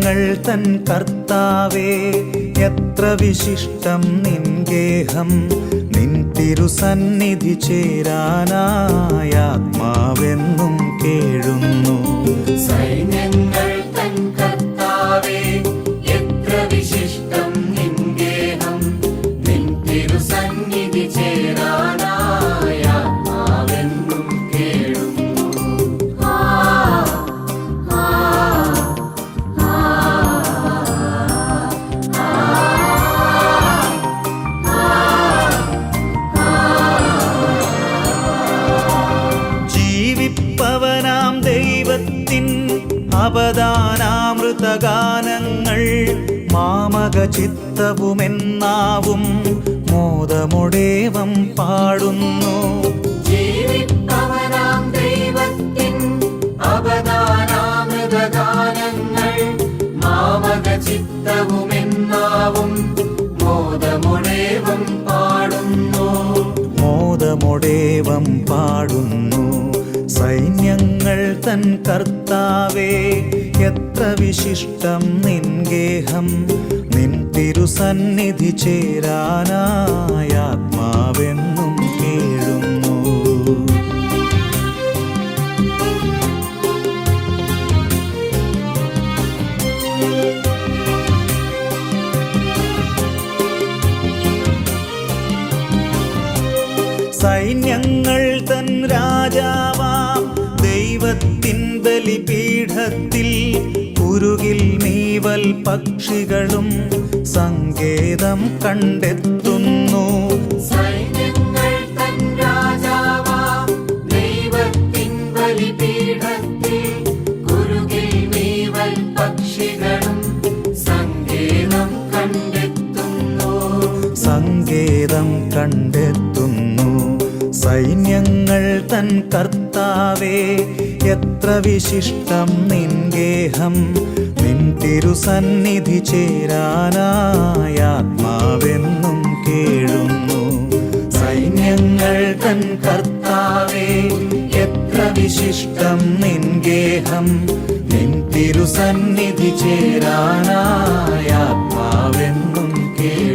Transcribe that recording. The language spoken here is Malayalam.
സൈന്യങ്ങൾ തൻ കർത്താവേ, എത്ര വിശിഷ്ടം നിൻ ഗേഹം. നിൻ തിരുസന്നിധി ചേരാനായ ആത്മാവെന്നും കേഴുന്നു. സൈന്യങ്ങൾ തൻ കർത്താവേ, എത്ര വിശിഷ്ടം നിൻ ഗേഹം. നിൻ തിരുസന്നിധി ചേരാനായ ആത്മാവെന്നും കേഴുന്നു. ജീവിപ്പവനാം ദൈവത്തിൻ അവദാനാമൃതഗാനങ്ങൾ മാമക ചിത്തവുമെന്നാവും മോദമൊടേവം പാടുന്നു. ജീവിപ്പവനാം ദൈവത്തിൻ അവദാനാമൃതഗാനങ്ങൾ മാമക ചിത്തവുമെന്നാവും മോദമൊടേവം പാടുന്നു. മോദമൊടേവം പാടുന്നു. സൈന്യങ്ങൾ തൻ കർത്താവേ, എത്ര വിശിഷ്ടം നിൻ ഗേഹം. നിൻ തിരുസന്നിധി ചേരാനായ ആത്മാവെന്നും കേഴുന്നു. സൈന്യങ്ങൾ തൻ രാജാവാം ദൈവത്തിൻ ബലിപീഠത്തിൽ കുരുകിൽ മീവൽ പക്ഷികളും സങ്കേതം കണ്ടെത്തുന്നു. സൈന്യങ്ങൾ തൻ രാജാവാം ദൈവത്തിൻ ബലിപീഠത്തിൽ കുരുകിൽ മീവൽ പക്ഷികളും സങ്കേതം കണ്ടെത്തുന്നു. സങ്കേതം കണ്ടെത്തുന്നു. സൈന്യങ്ങൾ തൻ കർത്താവേ, എത്ര വിശിഷ്ടം നിൻ ഗേഹം. നിൻ തിരുസന്നിധി ചേരാനായ ആത്മാവെന്നും കേഴുന്നു. സൈന്യങ്ങൾ തൻ കർത്താവേ, എത്ര വിശിഷ്ടം നിൻ ഗേഹം. നിൻ തിരുസന്നിധി ചേരാനായ ആത്മാവെന്നും കേഴുന്നു.